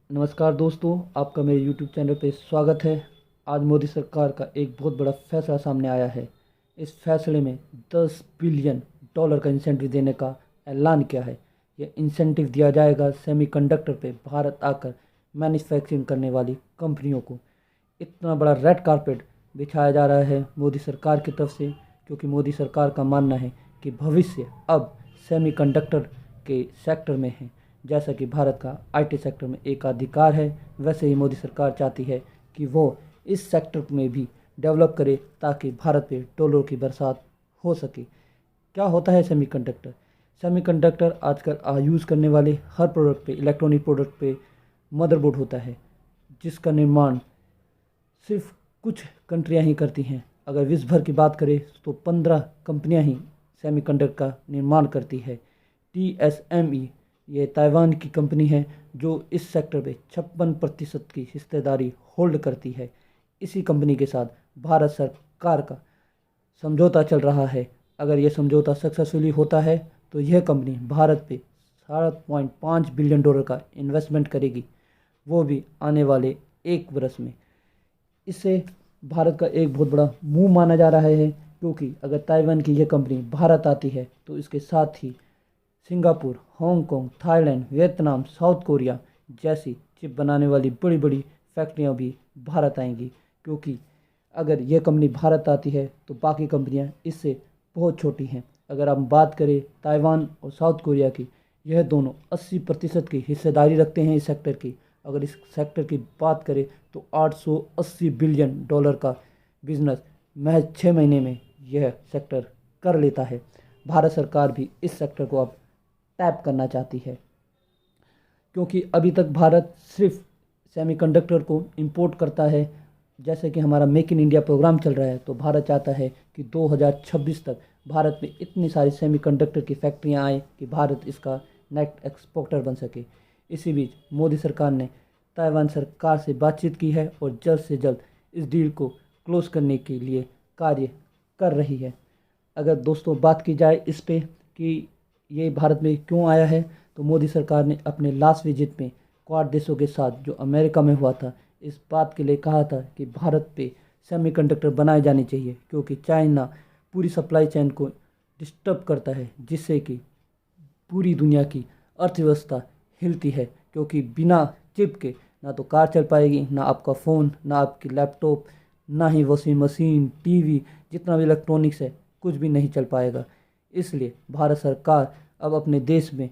नमस्कार दोस्तों, आपका मेरे यूट्यूब चैनल पे स्वागत है। आज मोदी सरकार का एक बहुत बड़ा फैसला सामने आया है। इस फैसले में 10 बिलियन डॉलर का इंसेंटिव देने का ऐलान किया है। यह इंसेंटिव दिया जाएगा सेमीकंडक्टर पे भारत आकर मैन्युफैक्चरिंग करने वाली कंपनियों को। इतना बड़ा रेड कारपेट बिछाया जा रहा है मोदी सरकार की तरफ से, क्योंकि मोदी सरकार का मानना है कि भविष्य अब सेमीकंडक्टर के सेक्टर में है। जैसा कि भारत का आईटी सेक्टर में एक अधिकार है, वैसे ही मोदी सरकार चाहती है कि वो इस सेक्टर में भी डेवलप करे ताकि भारत पे डॉलरों की बरसात हो सके। क्या होता है सेमीकंडक्टर? सेमीकंडक्टर आजकल यूज़ करने वाले हर प्रोडक्ट पे, इलेक्ट्रॉनिक प्रोडक्ट पे मदरबोर्ड होता है, जिसका निर्माण सिर्फ कुछ कंट्रियां ही करती हैं। अगर विश्व भर की बात करें तो 15 कंपनियां ही सेमीकंडक्टर का निर्माण करती है। TSME ये ताइवान की कंपनी है जो इस सेक्टर पे 56% की हिस्सेदारी होल्ड करती है। इसी कंपनी के साथ भारत सरकार का समझौता चल रहा है। अगर ये समझौता सक्सेसफुली होता है तो यह कंपनी भारत पे 7.5 बिलियन डॉलर का इन्वेस्टमेंट करेगी, वो भी आने वाले 1 वर्ष में। इससे भारत का एक बहुत बड़ा मुंह माना जा रहा है, क्योंकि अगर ताइवान की यह कंपनी भारत आती है तो इसके साथ ही Singapore, Hong Kong, Thailand, Vietnam, South Korea जैसी चिप बनाने वाली बड़ी बड़ी फैक्ट्रियां भी भारत आएंगी। क्योंकि अगर यह कंपनी भारत आती है तो बाकी कंपनियां इससे बहुत छोटी हैं। अगर हम बात करें ताइवान और साउथ कोरिया की, यह दोनों 80% की हिस्सेदारी रखते हैं इस सेक्टर की। अगर इस सेक्टर की बात करें तो 880 बिलियन डॉलर का बिजनेस महज 6 महीने में यह सेक्टर कर लेता है। भारत सरकार भी इस सेक्टर को अब टैप करना चाहती है, क्योंकि अभी तक भारत सिर्फ सेमीकंडक्टर को इंपोर्ट करता है। जैसे कि हमारा मेक इन इंडिया प्रोग्राम चल रहा है, तो भारत चाहता है कि 2026 तक भारत में इतनी सारी सेमीकंडक्टर की फैक्ट्रियां आए कि भारत इसका नेट एक्सपोर्टर बन सके। इसी बीच मोदी सरकार ने ताइवान सरकार से बातचीत की है और जल्द से जल्द इस डील को क्लोज करने के लिए कार्य कर रही है। अगर दोस्तों बात की जाए इस पे कि ये भारत में क्यों आया है, तो मोदी सरकार ने अपने लास्ट विजिट में क्वाड देशों के साथ जो अमेरिका में हुआ था, इस बात के लिए कहा था कि भारत पे सेमीकंडक्टर बनाए जाने चाहिए, क्योंकि चाइना पूरी सप्लाई चेन को डिस्टर्ब करता है, जिससे कि पूरी दुनिया की अर्थव्यवस्था हिलती है। क्योंकि बिना चिप के ना तो कार चल पाएगी, ना आपका फ़ोन, ना आपकी लैपटॉप, ना ही वॉशिंग मशीन, टीवी, जितना भी इलेक्ट्रॉनिक्स है कुछ भी नहीं चल पाएगा। इसलिए भारत सरकार अब अपने देश में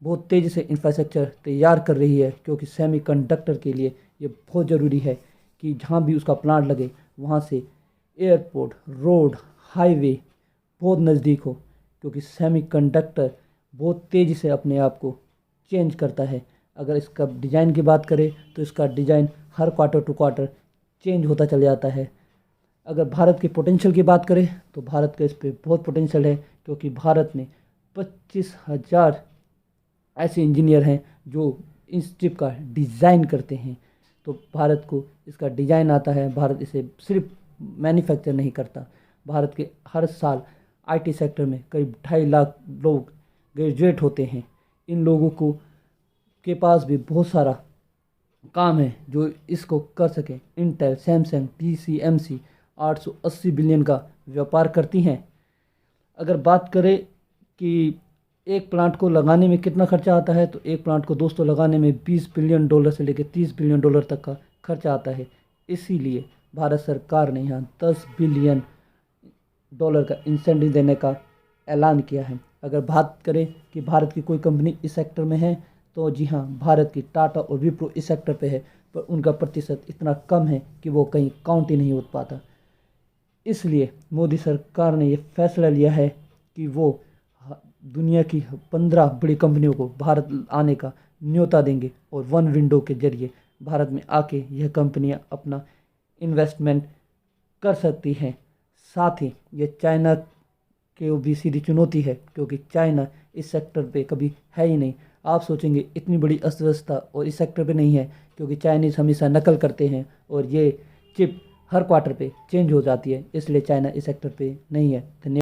बहुत तेज़ी से इंफ्रास्ट्रक्चर तैयार कर रही है, क्योंकि सेमीकंडक्टर के लिए ये बहुत ज़रूरी है कि जहाँ भी उसका प्लांट लगे वहाँ से एयरपोर्ट, रोड, हाईवे बहुत नज़दीक हो। क्योंकि सेमीकंडक्टर बहुत तेज़ी से अपने आप को चेंज करता है। अगर इसका डिज़ाइन की बात करें तो इसका डिज़ाइन हर क्वार्टर टू क्वार्टर चेंज होता चला जाता है। अगर भारत के पोटेंशियल की बात करें तो भारत का इस पर बहुत पोटेंशियल है, क्योंकि भारत में 25,000 ऐसे इंजीनियर हैं जो इस चिप का डिज़ाइन करते हैं। तो भारत को इसका डिज़ाइन आता है, भारत इसे सिर्फ मैन्युफैक्चर नहीं करता। भारत के हर साल आईटी सेक्टर में करीब 2.5 लाख लोग ग्रेजुएट होते हैं। इन लोगों को के पास भी बहुत सारा काम है जो इसको कर सकें। इंटेल, सैमसंग, TSMC 880 बिलियन का व्यापार करती हैं। अगर बात करें कि एक प्लांट को लगाने में कितना खर्चा आता है, तो एक प्लांट को दोस्तों लगाने में 20 बिलियन डॉलर से लेकर 30 बिलियन डॉलर तक का खर्चा आता है। इसीलिए भारत सरकार ने यहाँ 10 बिलियन डॉलर का इंसेंटिव देने का ऐलान किया है। अगर बात करें कि भारत की कोई कंपनी इस सेक्टर में है, तो जी हाँ, भारत की टाटा और विप्रो इस सेक्टर पे है, पर उनका प्रतिशत इतना कम है कि वो कहीं काउंट ही नहीं हो पाता। इसलिए मोदी सरकार ने ये फैसला लिया है कि वो दुनिया की 15 बड़ी कंपनियों को भारत आने का न्योता देंगे और वन विंडो के जरिए भारत में आके यह कंपनियां अपना इन्वेस्टमेंट कर सकती हैं। साथ ही ये चाइना के भी सीधी चुनौती है, क्योंकि चाइना इस सेक्टर पे कभी है ही नहीं। आप सोचेंगे इतनी बड़ी अर्थव्यवस्था और इस सेक्टर पे नहीं है, क्योंकि चाइनीज़ हमेशा नकल करते हैं और ये चिप हर क्वार्टर पे चेंज हो जाती है, इसलिए चाइना इस सेक्टर पे नहीं है। धन्यवाद।